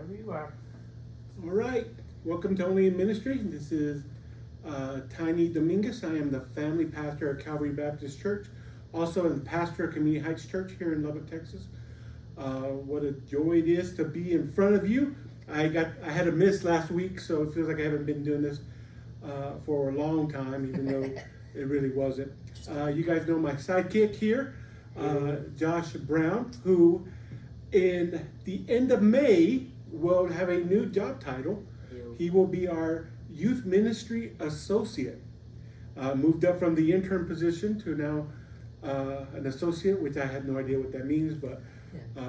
Wherever you are. All right. Welcome to Only in Ministry. This is Tiny Dominguez. I am the family pastor at Calvary Baptist Church, also the pastor of Community Heights Church here in Lubbock, Texas. What a joy it is to be in front of you. I had a miss last week, so it feels like I haven't been doing this for a long time, even though it really wasn't. You guys know my sidekick here, Josh Brown, who in the end of May will have a new job title. He will be our youth ministry associate. Moved up from the intern position to now an associate, which I have no idea what that means, but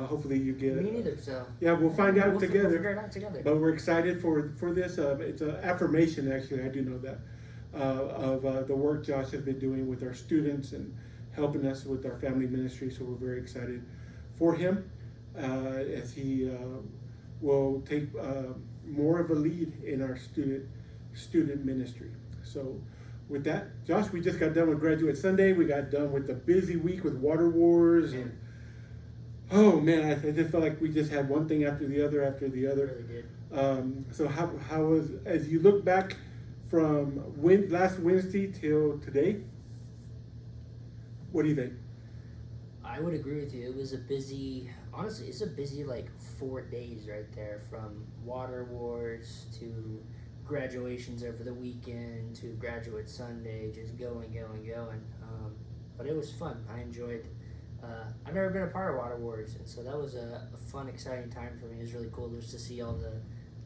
hopefully you get it. Me neither, so. Yeah, we'll find out We'll together. figure it out together. But we're excited for this. It's an affirmation, actually, I do know that, of the work Josh has been doing with our students and helping us with our family ministry. So we're very excited for him as he will take more of a lead in our student ministry. So with that, Josh, we just got done with Graduate Sunday. We got done with the busy week with Water Wars. And oh man, I just felt like we just had one thing after the other after the other. Really did. So how was, as you look back from last Wednesday till today, what do you think? I would agree with you. It was a busy, honestly, it's a busy like 4 days right there, from Water Wars to graduations over the weekend to Graduate Sunday, just going. But it was fun. I enjoyed. I've never been a part of Water Wars, and so that was a fun, exciting time for me. It was really cool just to see all the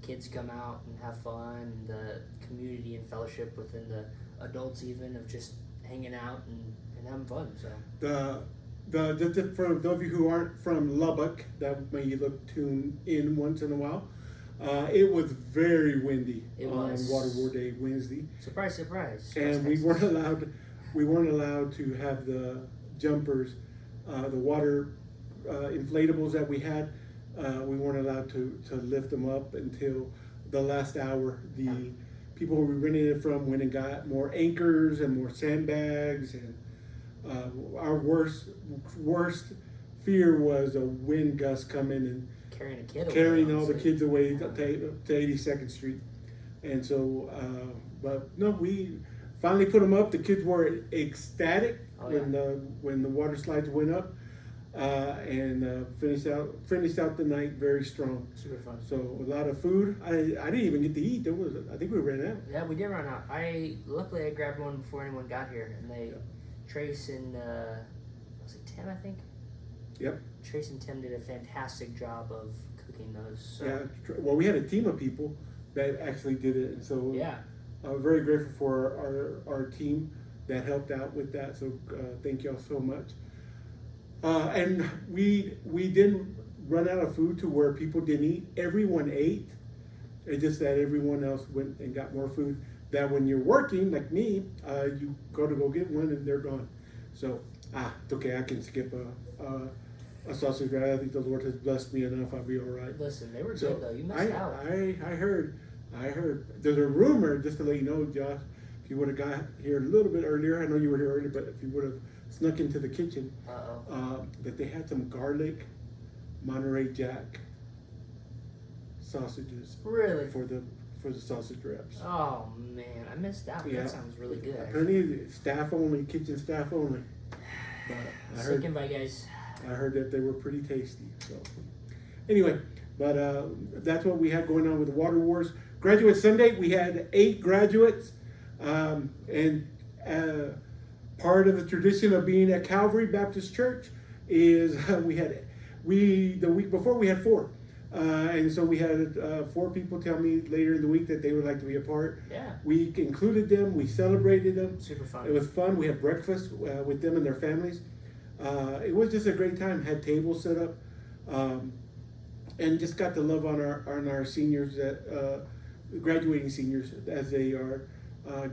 kids come out and have fun, and the community and fellowship within the adults, even of just hanging out and having fun. So. For those of you who aren't from Lubbock, that may tune in once in a while. It was very windy on Water War Day Wednesday. Surprise, surprise. And we weren't allowed to have the jumpers, the water inflatables that we had. We weren't allowed to lift them up until the last hour. The people who we rented it from went and got more anchors and more sandbags, and our worst fear was a wind gust coming and carrying all the kids away to 82nd Street. And so, but no, we finally put them up. The kids were ecstatic when the water slides went up, and finished out the night very strong. Super fun. So a lot of food. I didn't even get to eat. I think we ran out. Yeah, we did run out. Luckily I grabbed one before anyone got here, and Trace and was it Tim, I think? Yep. Trace and Tim did a fantastic job of cooking those. So. Yeah. Well, we had a team of people that actually did it, and so I'm very grateful for our team that helped out with that. So thank y'all so much. And we didn't run out of food to where people didn't eat. Everyone ate. It's just that everyone else went and got more food. That when you're working, like me, you go get one and they're gone. So, it's okay, I can skip a sausage wrap. I think the Lord has blessed me enough, I'll be all right. Listen, they were good though, you missed out. I heard. There's a rumor, just to let you know, Josh, if you would have got here a little bit earlier, I know you were here earlier, but if you would have snuck into the kitchen, that they had some garlic Monterey Jack sausages. Really? For the sausage wraps. Oh man, I missed out. Yeah. That sounds really good. Apparently, staff only, kitchen staff only. But Sick invite, guys. I heard that they were pretty tasty. So, anyway, but that's what we had going on with the Water Wars. Graduate Sunday, we had 8 graduates, and part of the tradition of being at Calvary Baptist Church is the week before we had 4. And so we had 4 people tell me later in the week that they would like to be a part. Yeah. We included them. We celebrated them. Super fun. It was fun. We had breakfast with them and their families. It was just a great time. Had tables set up, and just got to love on our seniors, graduating seniors, as they are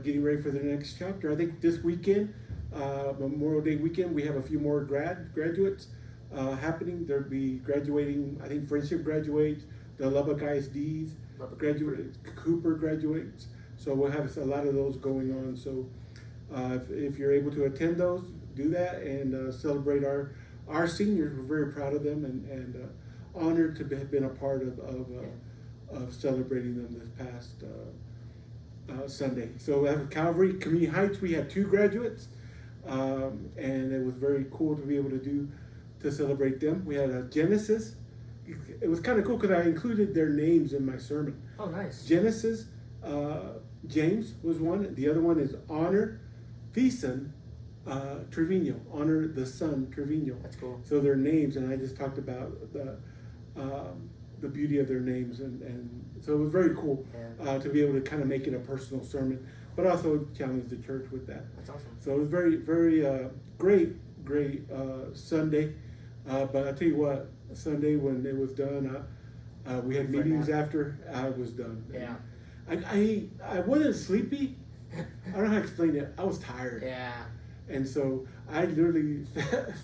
getting ready for their next chapter. I think this weekend, Memorial Day weekend, we have a few more graduates happening. There'll be graduating. I think Friendship graduates, the Lubbock ISDs graduates, Cooper graduates. So we'll have a lot of those going on. So if you're able to attend those, do that and celebrate our seniors. We're very proud of them, and honored to have been a part of celebrating them this past Sunday. So at Calvary Community Heights, we had 2 graduates, and it was very cool to be able to celebrate them. We had a Genesis. It was kind of cool because I included their names in my sermon. Oh, nice. Genesis, James was one. The other one is Honor Thiessen Trevino. Honor the son Trevino. That's cool. So their names, and I just talked about the beauty of their names, and so it was very cool to be able to kind of make it a personal sermon, but also challenge the church with that. That's awesome. So it was very, very great Sunday. But I tell you what, Sunday when it was done, we had meetings after I was done. Yeah. I wasn't sleepy. I don't know how to explain it. I was tired. Yeah. And so I literally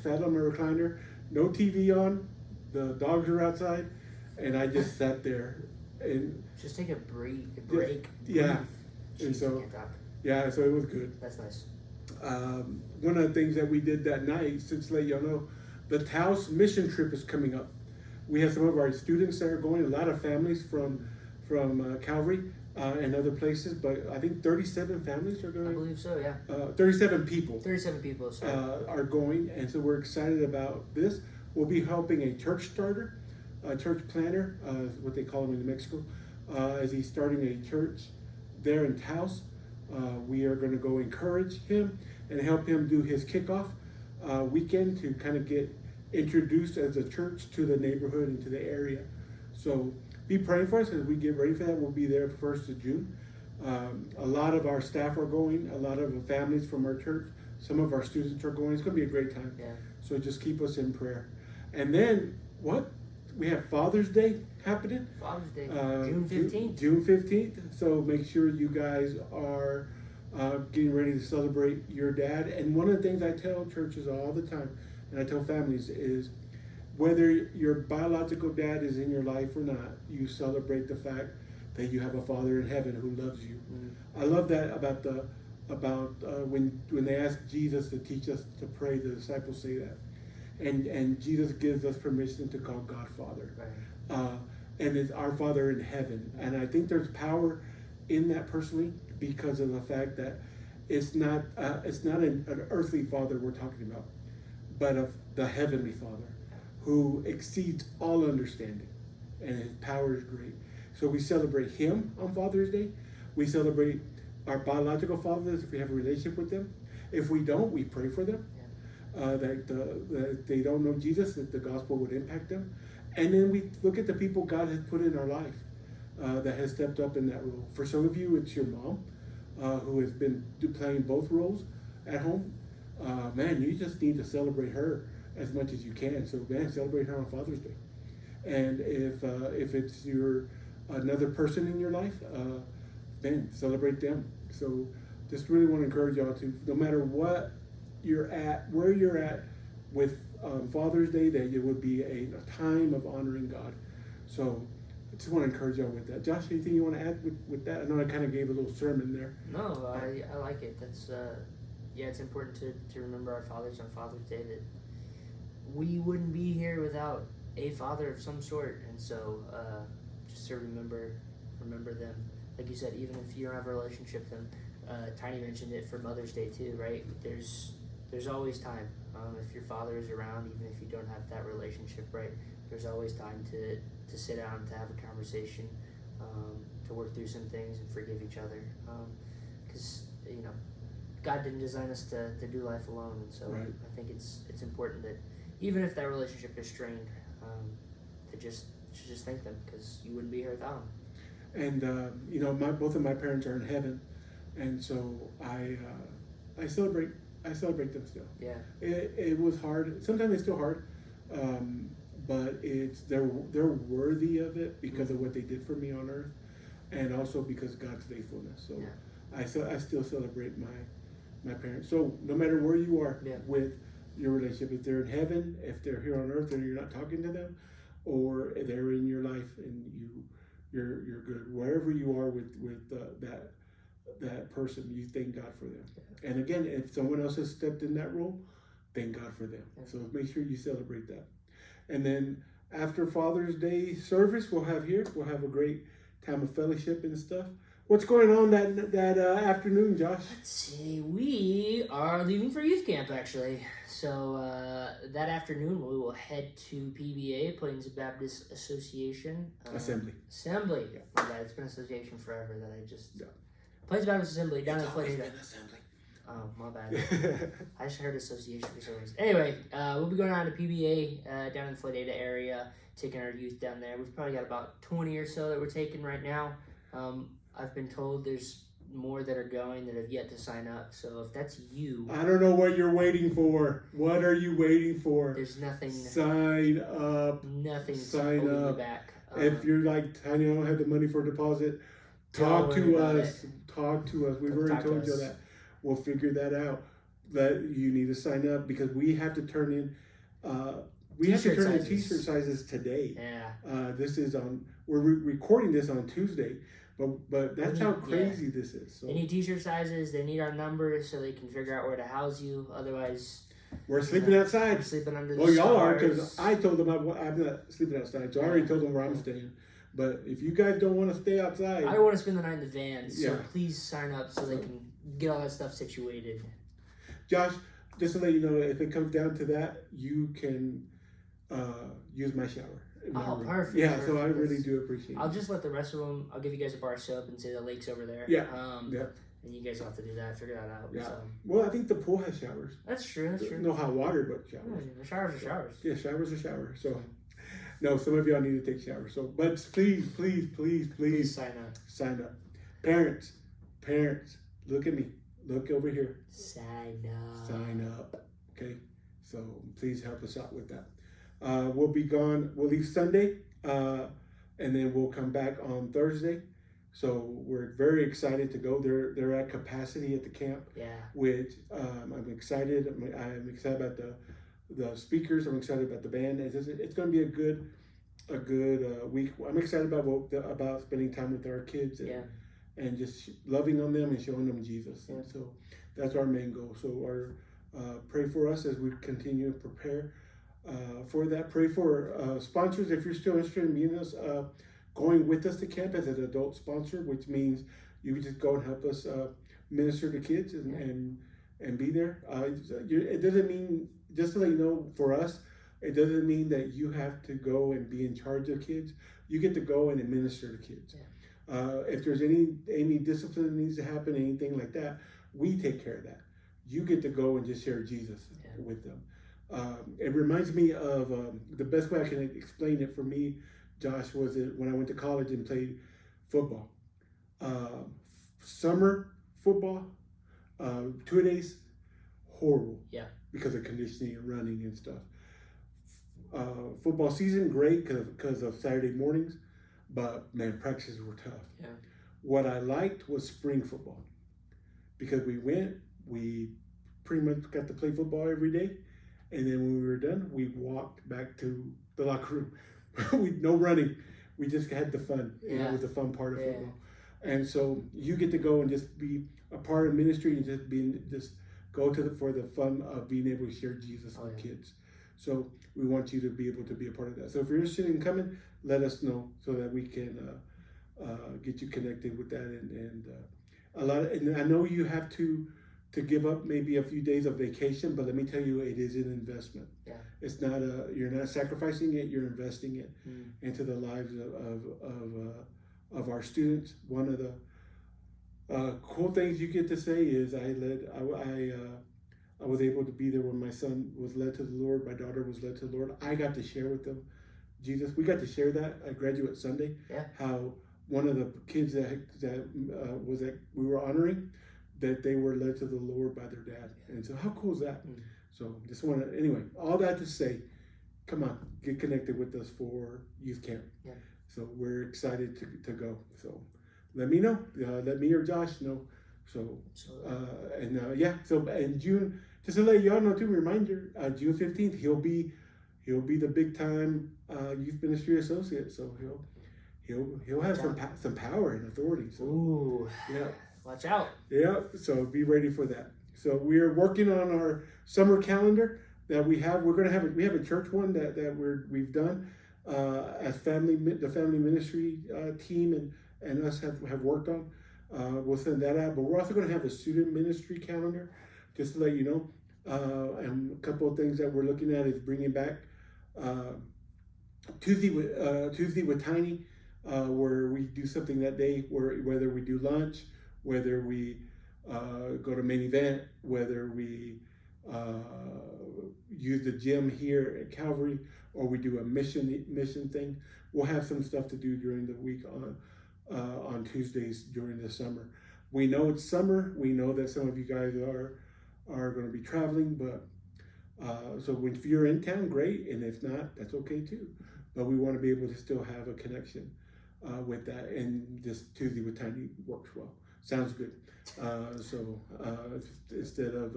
sat on my recliner, no TV on, the dogs were outside, and I just sat there and just take a break. Yeah. Jeez, And so I can't talk. yeah, so it was good. That's nice. One of the things that we did that night, since to let y'all know, the Taos mission trip is coming up. We have some of our students that are going, a lot of families from Calvary and other places, but I think 37 families are I going. believe so, yeah. 37 people 37 people, sorry. are going, and so we're excited about this. We'll be helping a church starter, a church planner, what they call him in New Mexico, as he's starting a church there in Taos. We are going to go encourage him and help him do his kickoff weekend to kind of get introduced as a church to the neighborhood and to the area. So be praying for us as we get ready for that. We'll be there 1st of June. A lot of our staff are going, a lot of the families from our church, some of our students are going. It's going to be a great time. Yeah. So just keep us in prayer. And then what? We have Father's Day happening. Father's Day, June 15th. June 15th. So make sure you guys are getting ready to celebrate your dad. And one of the things I tell churches all the time, and I tell families, is whether your biological dad is in your life or not, you celebrate the fact that you have a Father in heaven who loves you. I love that about when they asked Jesus to teach us to pray, the disciples say that. And Jesus gives us permission to call God Father. Right. And it's our Father in heaven. And I think there's power in that personally because of the fact that it's not an earthly father we're talking about, but of the heavenly Father who exceeds all understanding, and his power is great. So we celebrate him on Father's Day. We celebrate our biological fathers if we have a relationship with them. If we don't, we pray for them. That they don't know Jesus, that the gospel would impact them. And then we look at the people God has put in our life that has stepped up in that role. For some of you, it's your mom who has been playing both roles at home. Man, you just need to celebrate her as much as you can. So man, celebrate her on Father's Day. And if it's another person in your life, then celebrate them. So just really want to encourage y'all to, no matter what you're at, where you're at with Father's Day, that it would be a time of honoring God. So I just want to encourage y'all with that. Josh, anything you want to add with that? I know I kind of gave a little sermon there. No, I like it. That's it's important to remember our fathers on Father's Day, that we wouldn't be here without a father of some sort, and so just to remember them. Like you said, even if you don't have a relationship with them, Tiny mentioned it for Mother's Day too, right? There's always time. If your father is around, even if you don't have that relationship, right? There's always time to sit down, to have a conversation, to work through some things and forgive each other. Because God didn't design us to do life alone, and so Right. I think it's important that even if that relationship is strained, to just thank them, because you wouldn't be here without them. And both of my parents are in heaven, and so I celebrate them still. Yeah. It was hard. Sometimes it's still hard, but they're worthy of it because of what they did for me on earth, and also because of God's faithfulness. So Yeah. I still celebrate my parents. So no matter where you are with your relationship, if they're in heaven, if they're here on earth and you're not talking to them, or they're in your life and you're good, wherever you are with that person, you thank God for them. Yeah. And again, if someone else has stepped in that role, thank God for them. Yeah. So make sure you celebrate that. And then after Father's Day service we'll have here. We'll have a great time of fellowship and stuff. What's going on that afternoon, Josh? Let's see. We are leaving for youth camp, actually. So that afternoon, we will head to PBA, Plains Baptist Association. Assembly. Yeah. My bad. It's been association forever that I just... Yeah. Plains Baptist Assembly down in Florida. Assembly. Oh, my bad. I just heard association for some reason. Anyway, we'll be going on to PBA down in the Florida area, taking our youth down there. We've probably got about 20 or so that we're taking right now. I've been told there's more that are going that have yet to sign up. So if that's you... I don't know what you're waiting for. What are you waiting for? There's nothing... Sign up. Nothing's Sign holding up. you back. If you're like, Tiny, I don't have the money for a deposit, talk to us. Talk to us. We've already told you that. We'll figure that out. That you need to sign up because we have to turn in... we have to turn in t-shirt sizes today. Yeah. This is on... We're recording this on Tuesday. But that's how crazy this is. So. They need t-shirt sizes. They need our numbers so they can figure out where to house you. Otherwise, we're sleeping outside. We're sleeping under the stars. y'all are, because I told them I'm not sleeping outside. So I already told them where I'm staying. But if you guys don't want to stay outside, I want to spend the night in the van. So please sign up so they can get all that stuff situated. Josh, just to let you know, if it comes down to that, you can use my shower. Oh, perfect. Yeah, perfect. So I really do appreciate it. I'll just let the rest of them, I'll give you guys a bar of soap and say the lake's over there. Yeah. And you guys will have to do that, figure that out. Yeah. So. Well, I think the pool has showers. That's true. No hot water, but showers. Yeah, the showers are showers. Yeah, showers are showers. So, no, some of y'all need to take showers. So, but please sign up. Sign up. Parents, look at me. Look over here. Sign up. Sign up. Okay? So, please help us out with that. We'll be gone. We'll leave Sunday, and then we'll come back on Thursday. So we're very excited to go. They're at capacity at the camp. Yeah. Which I'm excited. I'm excited about the speakers. I'm excited about the band. It's going to be a good week. I'm excited about spending time with our kids and just loving on them and showing them Jesus. Yeah. And so that's our main goal. So pray for us as we continue to prepare. For that, pray for sponsors. If you're still interested in being going with us to camp as an adult sponsor, which means you can just go and help us minister to kids and be there. It doesn't mean, just to let you know, for us, it doesn't mean that you have to go and be in charge of kids. You get to go and administer to kids. Yeah. If there's any discipline that needs to happen, anything like that, we take care of that. You get to go and just share Jesus with them. It reminds me of the best way I can explain it for me, Josh, was when I went to college and played football. Summer football, 2 days, horrible. Yeah. Because of conditioning and running and stuff. Football season, great because of Saturday mornings, but man, practices were tough. Yeah. What I liked was spring football because we pretty much got to play football every day. And then when we were done, we walked back to the locker room. No running. We just had the fun. Yeah. That was the fun part of football. And so you get to go and just be a part of ministry and just go for the fun of being able to share Jesus with kids. So we want you to be able to be a part of that. So if you're interested in coming, let us know so that we can get you connected with that. And I know you have to give up maybe a few days of vacation, but let me tell you, it is an investment. Yeah. It's not you're not sacrificing it, you're investing it into the lives of our students. One of the cool things you get to say is I was able to be there when my son was led to the Lord, my daughter was led to the Lord. I got to share with them Jesus. We got to share that at Graduate Sunday. Yeah. How one of the kids that we were honoring, that they were led to the Lord by their dad. And so how cool is that? So just want to, anyway, all that to say, come on, get connected with us for youth camp. Yeah. So we're excited to go. So let me know. Let me or Josh know. So, so in June, just to let y'all know too, reminder, June 15th, he'll be the big time youth ministry associate. So he'll have some power and authority. So, ooh, yeah. Watch out. Yeah, so be ready for that. So we're working on our summer calendar that we have. We have a church one that we've done. as the family ministry team and us have worked on. We'll send that out, but we're also going to have a student ministry calendar, just to let you know. And a couple of things that we're looking at is bringing back uh, Tuesday with Tiny, where we do something that day, whether we do lunch, whether we go to main event, whether we uh, use the gym here at Calvary, or we do a mission thing. We'll have some stuff to do during the week on Tuesdays during the summer. We know it's summer. We know that some of you guys are going to be traveling, but so if you're in town, great, and if not, that's okay too. But we want to be able to still have a connection with that, and this Tuesday with Tiny works well. Sounds good. So instead of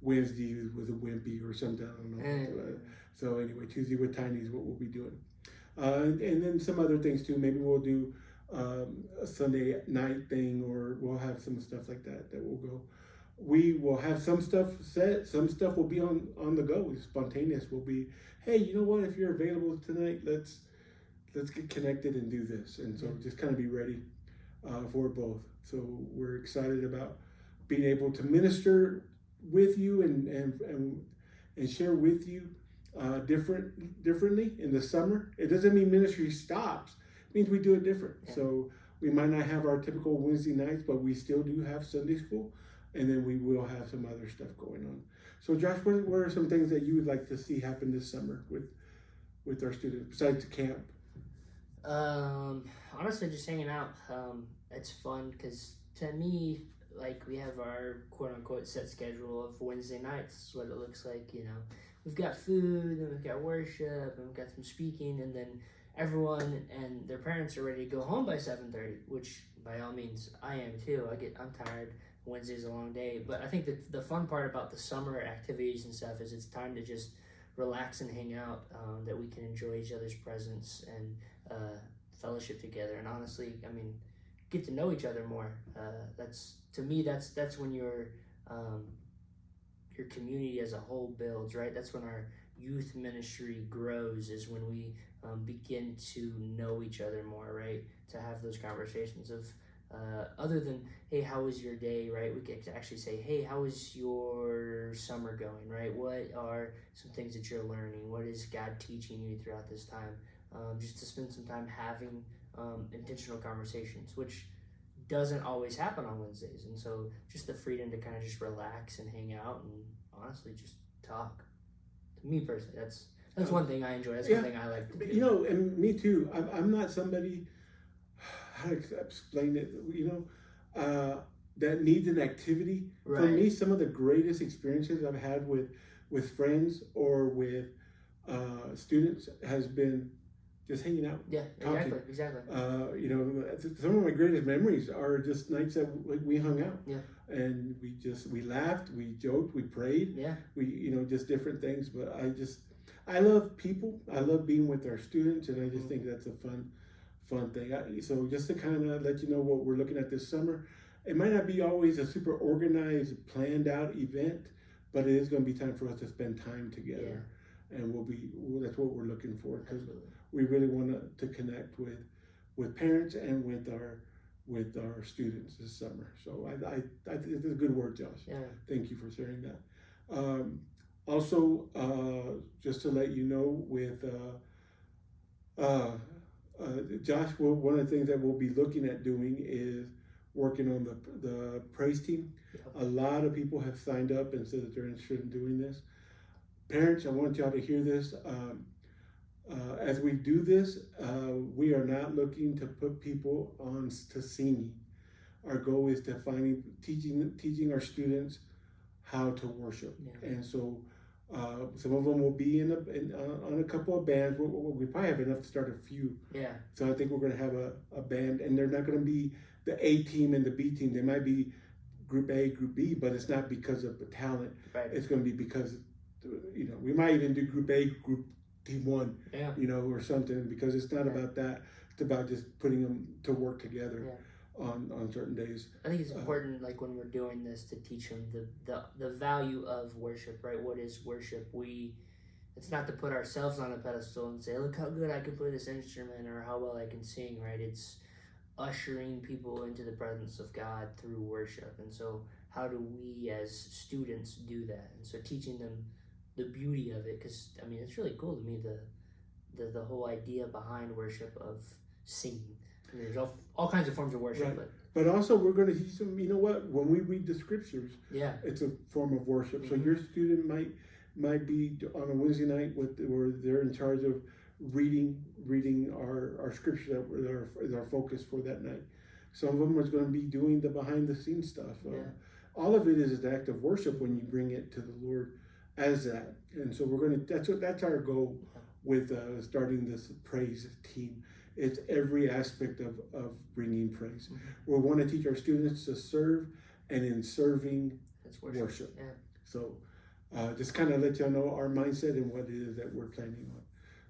Wednesday with a wimpy or something, I don't know. So anyway, Tuesday with Tiny is what we'll be doing, and then some other things too. Maybe we'll do a Sunday night thing, or we'll have some stuff like that will go. We will have some stuff set, some stuff will be on the go. It's spontaneous. We'll be, hey, you know what? If you're available tonight, let's get connected and do this. And so just kind of be ready for both. So we're excited about being able to minister with you and share with you differently in the summer. It doesn't mean ministry stops. It means we do it different. Yeah. So we might not have our typical Wednesday nights, but we still do have Sunday school. And then we will have some other stuff going on. So Josh, what are some things that you would like to see happen this summer with our students, besides the camp? Honestly, just hanging out. It's fun because to me, like, we have our quote unquote set schedule of Wednesday nights. Is what it looks like. You know, we've got food and we've got worship and we've got some speaking, and then everyone and their parents are ready to go home by 7:30, which by all means I am too. I'm tired. Wednesday's a long day, but I think that the fun part about the summer activities and stuff is it's time to just relax and hang out, that we can enjoy each other's presence and fellowship together, and honestly, I mean, get to know each other more. That's when your community as a whole builds, right? That's when our youth ministry grows, is when we begin to know each other more, right? To have those conversations of other than, hey, how was your day, right? We get to actually say, hey, how is your summer going, right? What are some things that you're learning? What is God teaching you throughout this time? Just to spend some time having intentional conversations, which doesn't always happen on Wednesdays. And so just the freedom to kind of just relax and hang out and honestly just talk. To me personally, that's one thing I enjoy. That's one thing I like to do. You know, and me too. I'm not somebody, how to explain it, that needs an activity. Right. For me, some of the greatest experiences I've had with friends or with students has been just hanging out. Yeah, talking. Exactly. Some of my greatest memories are just nights that we hung out. Yeah. And we laughed, we joked, we prayed. Yeah. We just different things. But I love people. I love being with our students, and I just think that's a fun thing. So just to kind of let you know what we're looking at this summer, it might not be always a super organized, planned out event, but it is going to be time for us to spend time together. Yeah. And that's what we're looking for, because we really want to connect with parents and with our students this summer. So it's a good word, Josh. Yeah. Thank you for sharing that. Also, just to let you know, with Josh, one of the things that we'll be looking at doing is working on the praise team. Yeah. A lot of people have signed up and said that they're interested in doing this. Parents, I want y'all to hear this. As we do this, we are not looking to put people on to singing. Our goal is to teaching our students how to worship. Yeah. And so some of them will be on a couple of bands. We probably have enough to start a few. Yeah. So I think we're going to have a band, and they're not going to be the A team and the B team. They might be group A, group B, but it's not because of the talent. Right. It's going to be because, we might even do group A, group team 1, yeah. Or something, because it's not about that. It's about just putting them to work together. Yeah. On certain days. I think it's important, like when we're doing this, to teach them the value of worship, right? What is worship? We it's not to put ourselves on a pedestal and say, look how good I can play this instrument or how well I can sing, right? It's ushering people into the presence of God through worship. And so how do we as students do that? And so teaching them the beauty of it, because I mean it's really cool to me, the whole idea behind worship of singing. I mean, there's all kinds of forms of worship, right. But also we're going to teach them, you know what, when we read the scriptures, yeah, it's a form of worship. Mm-hmm. So your student might be on a Wednesday night where they're in charge of reading our scripture that is our focus for that night. Some of them are going to be doing the behind the scenes stuff. All of it is an act of worship when you bring it to the Lord as that. And so that's our goal with starting this praise team. It's every aspect of bringing praise. Mm-hmm. We want to teach our students to serve, and in serving, it's worship. Yeah. So just kind of let y'all know our mindset and what it is that we're planning on.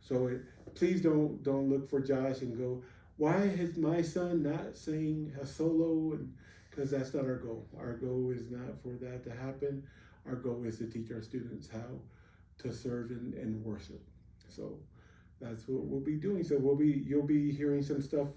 So please don't look for Josh and go, why is my son not saying a solo? And because that's not our goal. Our goal is not for that to happen. Our goal is to teach our students how to serve and worship. So that's what we'll be doing. So you'll be hearing some stuff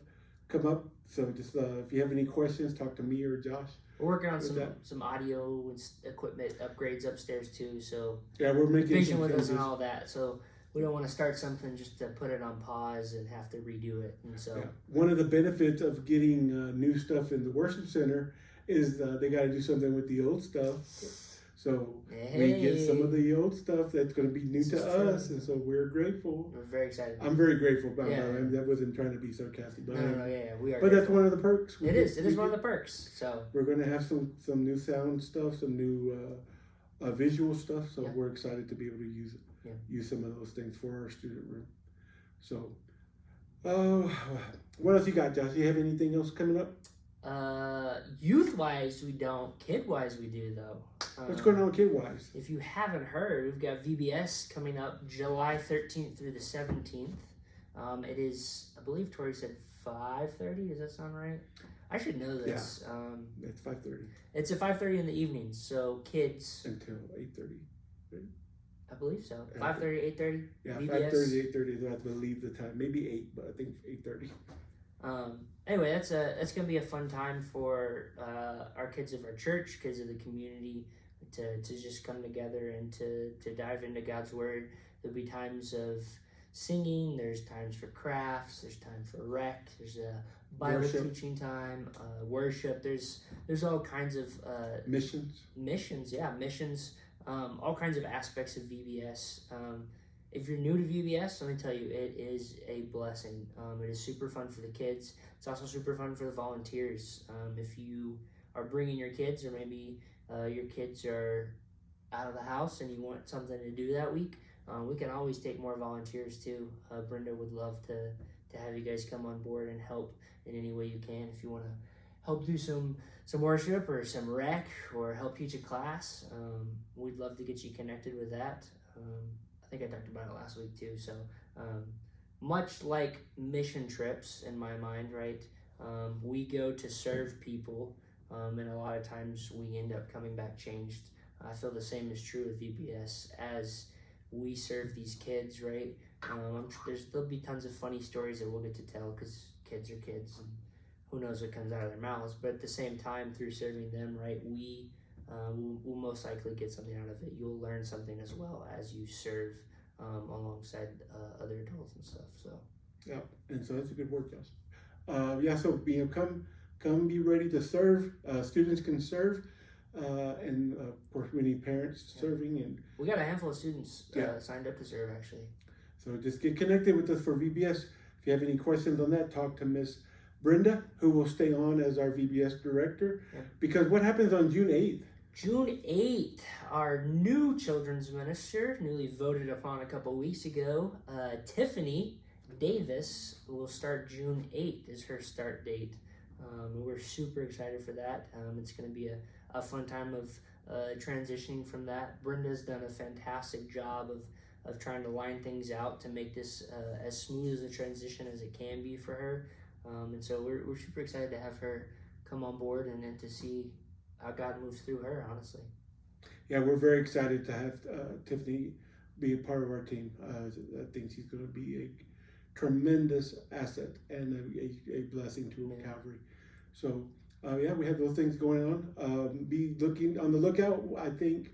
come up. So just if you have any questions, talk to me or Josh. We're working on some audio and equipment upgrades upstairs too. So yeah, we're making patient with us and all that. So we don't want to start something just to put it on pause and have to redo it. And so one of the benefits of getting new stuff in the worship center is they got to do something with the old stuff. So we get some of the old stuff that's going to be new to us, and so we're grateful. We're very excited. I'm very grateful about that. That wasn't trying to be sarcastic, but no, we are. But that's one of the perks. It is one of the perks. So we're going to have some new sound stuff, some new visual stuff. So we're excited to be able to use some of those things for our student room. So, what else you got, Josh? You have anything else coming up? Youth-wise, we don't. Kid-wise, we do, though. What's going on kid-wise? If you haven't heard, we've got VBS coming up July 13th through the 17th. It is, I believe Tori said 5:30. Does that sound right? I should know this. Yeah. It's 5:30. It's at 5:30 in the evening, so kids... Until 8:30, right? I believe so. 5:30, 8:30? Yeah, 5:30, 8:30, I believe the time. Maybe 8, but I think 8:30. Anyway, that's gonna be a fun time for our kids of our church, kids of the community, to just come together and to dive into God's word. There'll be times of singing. There's times for crafts. There's time for rec. There's a Bible teaching time, worship. There's all kinds of missions. All kinds of aspects of VBS. If you're new to VBS, let me tell you, it is a blessing. It is super fun for the kids. It's also super fun for the volunteers. If you are bringing your kids, or maybe your kids are out of the house and you want something to do that week, we can always take more volunteers too. Brenda would love to have you guys come on board and help in any way you can. If you want to help do some worship or some rec or help teach a class, we'd love to get you connected with that. I think I talked about it last week too. So much like mission trips in my mind, right? We go to serve people, and a lot of times we end up coming back changed. I feel the same is true with VBS as we serve these kids, right? There'll be tons of funny stories that we'll get to tell because kids are kids, and who knows what comes out of their mouths. But at the same time, through serving them, right, we'll most likely get something out of it. You'll learn something as well as you serve alongside other adults and stuff. So yeah, and so that's a good word, Josh. So come be ready to serve. Students can serve, and of course we need parents serving, and we got a handful of students signed up to serve actually. So just get connected with us for VBS. If you have any questions on that, talk to Miss Brenda, who will stay on as our VBS director. Because what happens on June 8th? June 8th, our new children's minister, newly voted upon a couple weeks ago, Tiffany Davis, will start June 8th is her start date. We're super excited for that. It's going to be a fun time of transitioning from that. Brenda's done a fantastic job of trying to line things out to make this as smooth as a transition as it can be for her. And so we're super excited to have her come on board and then to see how God moves through her, honestly. Yeah, we're very excited to have Tiffany be a part of our team. I think she's going to be a tremendous asset and a blessing to Calvary. So, yeah, we have those things going on. Be looking on the lookout. I think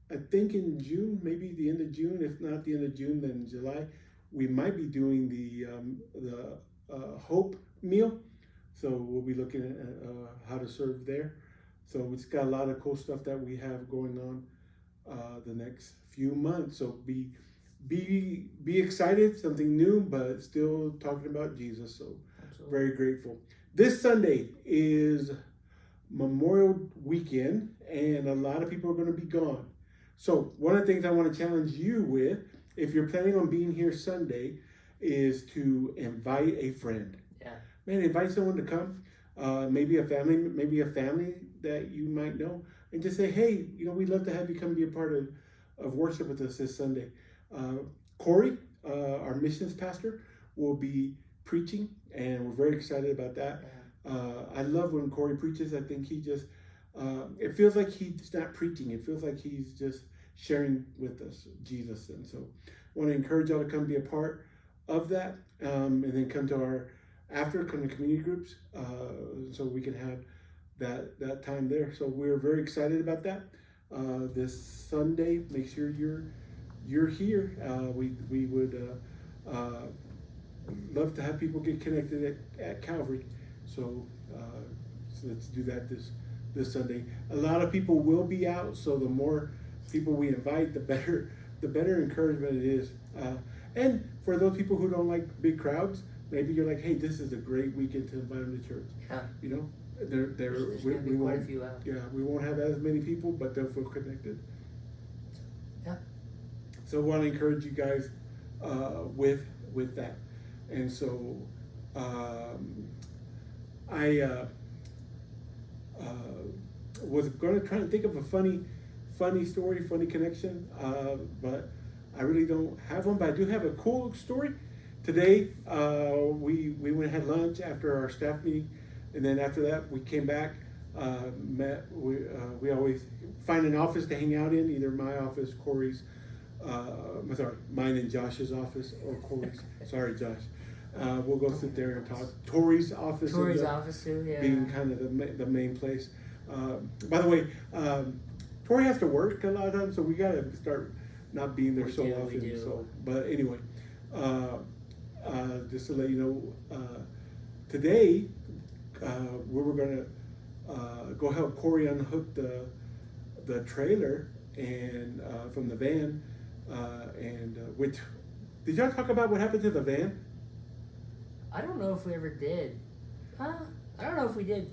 in June, maybe the end of June. If not the end of June, then July, we might be doing the Hope meal. So we'll be looking at how to serve there. So it's got a lot of cool stuff that we have going on the next few months. So be excited, something new, but still talking about Jesus. So absolutely. Very grateful. This Sunday is Memorial Weekend, and a lot of people are going to be gone. So one of the things I want to challenge you with, if you're planning on being here Sunday, is to invite a friend. Yeah. Man, invite someone to come. Maybe a family that you might know, and just say, hey, we'd love to have you come be a part of worship with us this Sunday. Corey, our missions pastor, will be preaching, and we're very excited about that. I love when Corey preaches. I think he just, it feels like he's not preaching. It feels like he's just sharing with us Jesus. And so I want to encourage y'all to come be a part of that, and then come to community groups, so we can have that time there. So we're very excited about that. This Sunday, make sure you're here. We would love to have people get connected at Calvary. So let's do that this Sunday. A lot of people will be out, so the more people we invite, the better encouragement it is. And for those people who don't like big crowds, maybe you're like, hey, this is a great weekend to invite them to church. Yeah. We won't. Yeah, we won't have as many people, but they'll feel connected. Yeah. So I want to encourage you guys with that, and so I was going to try and think of a funny story, funny connection, but I really don't have one. But I do have a cool story. Today, we went and had lunch after our staff meeting, and then after that, we came back, we always find an office to hang out in, either my office, Corey's, mine and Josh's office, or Corey's. Sorry, Josh. We'll go sit there and talk. Tori's office too, yeah. Being kind of the main place. By the way, Tori has to work a lot of times, so we got to start not being there so often. We do. So, but anyway, just to let you know, today we were gonna go help Corey unhook the trailer and from the van, and which did y'all talk about what happened to the van? I don't know if we ever did. I don't know if we did.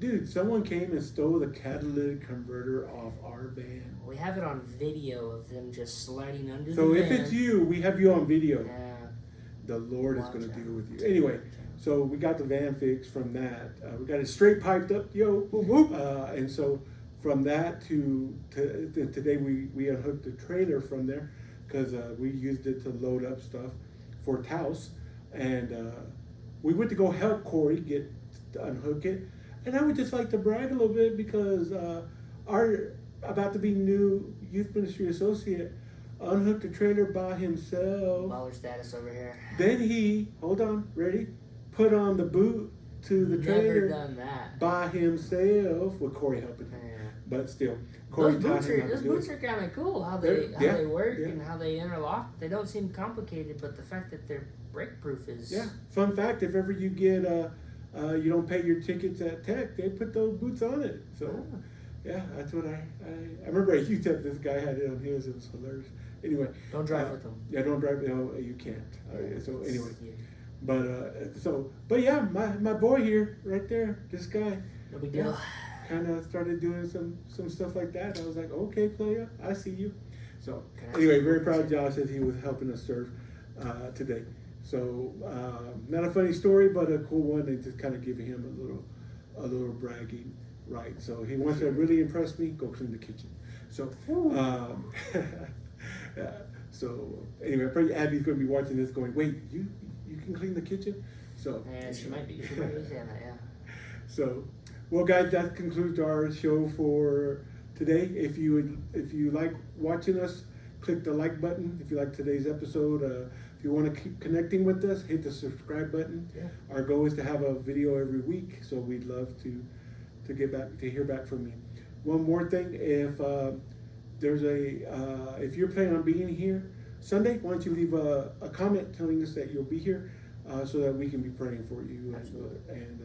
Dude, someone came and stole the catalytic converter off our van. We have it on video of them just sliding under the van. So if it's you, we have you on video. Yeah. The Lord is going to deal with you. Anyway, so we got the van fixed from that. We got it straight piped up, and so from that to today we unhooked the trailer from there because we used it to load up stuff for Taos, and we went to go help Corey to unhook it. And I would just like to brag a little bit because our about to be new youth ministry associate unhooked the trailer by himself. Baller status over here. Then he, put on the boot to the trailer. Never done that. By himself, with Corey helping him. Yeah. But still, Corey taught him how to those do boots it. are kind of cool, how they work and how they interlock. They don't seem complicated, but the fact that they're brake proof is... Yeah, fun fact, if ever you get, you don't pay your tickets at Tech, they put those boots on it. So, yeah, that's what I remember at UTEP, this guy had it on his, it was hilarious. Anyway. Don't drive with them. Yeah, don't drive, no, you can't. So anyway. But yeah, my boy here, right there, this guy. No big deal. Kind of started doing some stuff like that. I was like, okay, player, I see you. So anyway, very proud of Josh that he was helping us serve today. So not a funny story, but a cool one. And just kind of giving him a little bragging right. So he wants to really impress me. Go clean the kitchen. So so anyway, probably Abby's going to be watching this, going, wait, you can clean the kitchen. So yeah, she might be saying that, yeah. So. Well, guys, that concludes our show for today. If you like watching us, click the like button if you like today's episode. If you want to keep connecting with us, hit the subscribe button. Yeah. Our goal is to have a video every week, so we'd love to hear back from you. One more thing, if if you're planning on being here Sunday, why don't you leave a comment telling us that you'll be here, so that we can be praying for you. And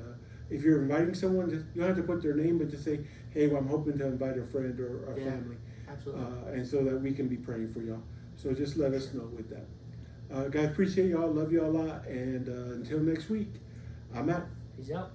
if you're inviting someone, you don't have to put their name, but just say, hey, well, I'm hoping to invite a friend or a family. Absolutely. And so that we can be praying for y'all. So just let us know with that. Guys, appreciate y'all, love y'all a lot, and until next week, I'm out. Peace out.